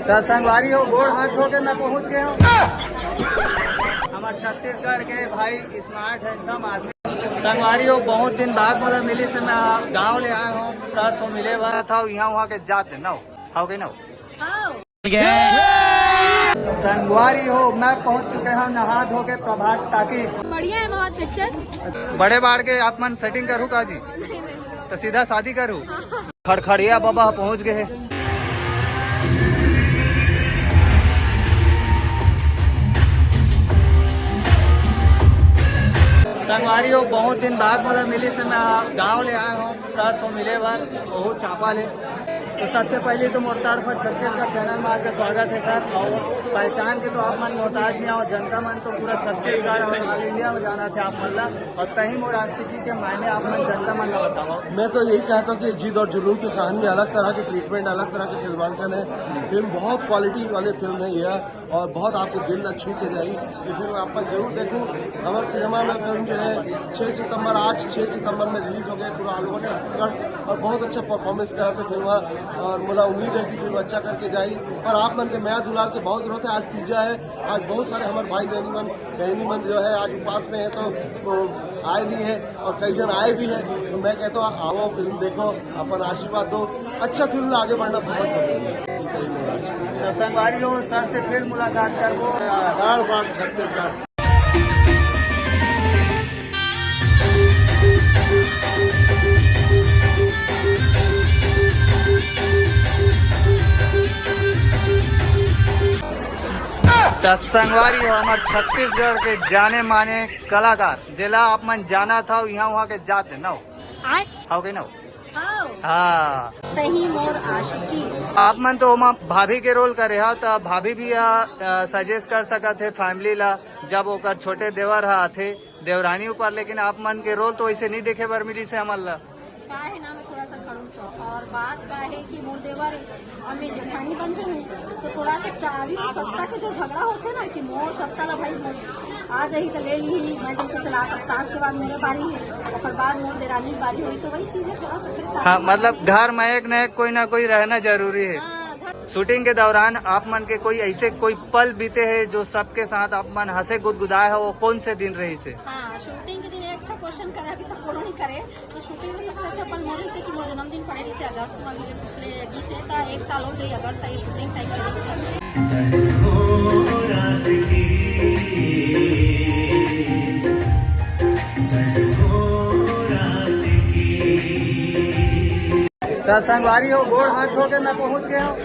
तो संगवारी हो गोड़ हाथ धो के मैं पहुँच गया हूँ। हमारे छत्तीसगढ़ के भाई स्मार्ट हैंडसम आदमी संगवारी हो बहुत दिन बाद मतलब मिली से मैं गाँव ले आया हूँ। सर तो मिले हुआ था यहाँ वहाँ के जाते ना हो गई ना संगवारी हो मैं पहुँच चुके हैं नहा धो के प्रभात टाकी। बढ़िया है बहुत पिक्चर। बड़े बाढ़ के आप मन सेटिंग करूँ का जी तो सीधा शादी करूँ। खड़खड़िया बाबा पहुँच गए। संगवारी हो बहुत दिन बाद मतलब मिली से मैं गाँव ले आया हूँ। सर तो मिले बार बहुत चापा ले। तो सबसे पहले तो मोर्ताड़ पर छत्तीसगढ़ चैनल में आपका स्वागत है सर। और पहचान के तो आप मन मोहताज में और जनता मन तो पूरा छत्तीसगढ़ और ऑल इंडिया में जाना थे आप मन ला। और तही मोर राष्ट्रीय के मायने आप मन जनता मन का बताओ। मैं तो यही कहता हूँ कि जिद और जुनून की कहानी अलग तरह की ट्रीटमेंट अलग तरह के फिल्मांकन है। फिल्म बहुत क्वालिटी वाली फिल्म है यह और बहुत आपको दिल न छू के जाएगी। ये फिल्म आप जरूर देखो। हमारे सिनेमा में फिल्म जो है 6 सितंबर आज 6 सितंबर में रिलीज हो गए पूरा ऑल ओवर छत्तीसगढ़ और बहुत अच्छा परफॉर्मेंस करा था फिल्म और मुझे उम्मीद है कि फिल्म अच्छा करके जाएगी। और आप मन के नया दुलार की बहुत जरूरत है। आज पूजा है, आज बहुत सारे हमारे भाई बहनी मन जो है आज उपास में है तो आए भी है और कई जन आए भी है। तो मैं कहता हूँ आओ फिल्म देखो अपन आशीर्वाद दो। अच्छा फिल्म आगे बढ़ना बहुत जरूरी है। संगवारी हो सर से फिर मुलाकात करबो। छत्तीसगढ़ संगवारी हो हमारे छत्तीसगढ़ के जाने माने कलाकार जिला आप मन जाना था यहाँ वहाँ के जाते ना हो गई ना। हाँ मोर आशिकी आप मन तो भाभी के रोल करे हो तो भाभी भी सजेस्ट कर सकत है फैमिली ला जब ओकर छोटे देवर आथे देवरानी ऊपर। लेकिन आप मन के रोल तो ऐसे नहीं देखे बर मिली से हमार ला का है ना। मैं थोड़ा सा खड़ूस और बात का है कि मोर देवर और मैं जेठानी बन गई तो थोड़ा सा चारी सत्ता के जो झगड़ा होते ना कि मोर सत्ता ला भाई आ जाही तो ले ली मैं जैसे चला सास के बाद मेरे बारी है और बाद मोर देरानी की बारी हुई तो वही चीजें थोड़ा सा। हाँ मतलब घर में एक न एक कोई ना कोई रहना जरूरी है। शूटिंग के दौरान आप मन के कोई ऐसे कोई पल बीते हैं जो सबके साथ आप मन हंसे गुदगुदाए हो वो कौन से दिन रही से? हाँ शूटिंग के दिन एक अच्छा क्वेश्चन करे अभी तक कोनो नहीं करे तो शूटिंग में सबसे अच्छा पल मोरी से कि मोर जन्मदिन पड़े रही से अगस्त में मुझे पिछले गीत था 1 साल हो गई अगस्त आई शूटिंग टाइम तो संगवारी हो गोड़ हाथ धो के मैं पहुँच गया हूँ।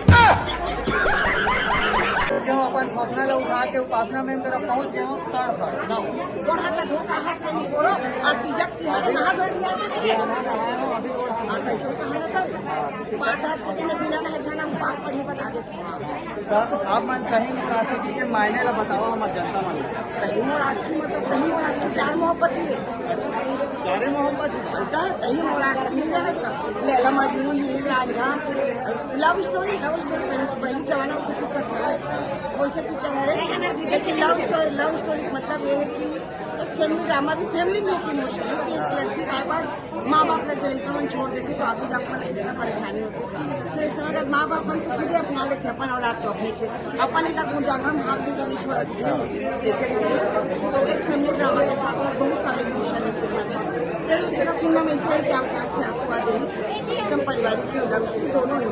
अपन सपना ला उठा के उपासना में तरफ पहुँच गया हूँ। गोड़ हाथ धोखा हंस में बोलो और तिजक की हाथ नहा धो दिया अभी गोड़ हाथ कैसे कहना था बात हंस के दिन बिना नहा जाना हम पाप पढ़ी बता देते। आप मन कहीं राष्ट्रीय के मायने ला बताओ हमारे जनता मन कहीं मोर आस्ती मतलब कहीं मोर आस्ती प्यार मोहब्बत ही प्यारे मोहब्बत कहीं मोर आस्ती मिल जाना लैला मजनू हीर रांझा लव स्टोरी पहली जमाना उससे पिक्चर था वैसे पिक्चर है। लेकिन लव स्टोरी मतलब ये है कि एक फैमिली ड्रामा भी फैमिली में इमोशन है कि एक लड़की का बार माँ बाप लग जाए छोड़ देते तो आगे जाकर इतना परेशानी होती फिर इस समय माँ बाप मन तो खुद ही अपना लेते अपन और आप अपने से अपन एक अपने जाकर हम हाथ भी कभी छोड़ा दीजिए जैसे तो एक फैमिली ड्रामा के साथ साथ बहुत सारे इमोशन है फिल्म चलो फिल्म में ऐसे है कि आपके आंसू आ जाए एकदम पारिवारिक की लव स्टोरी दोनों है।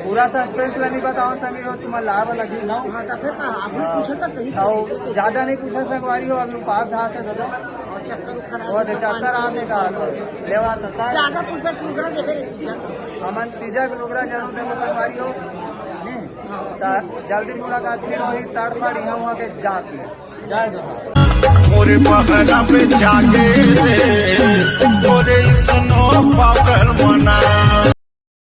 पूरा सस्पेंस ला नहीं बताओ संगी हो तुम्हारा लाभ लगी ना। हाँ तो फिर आपने पूछा था कहीं ज्यादा नहीं पूछा संगवारी हो अभी पास धा से दो चक्कर आने का लेवा ज्यादा पूछा लुगरा देवे हमन तीजा के लुगरा जरूर देवे संगवारी हो। जल्दी मुलाकात फिर वही तड़फड़ यहाँ वहाँ के जाती है। जय जवाहर मोरे पहरा पे जागे रे मोरे सनो पाकर मना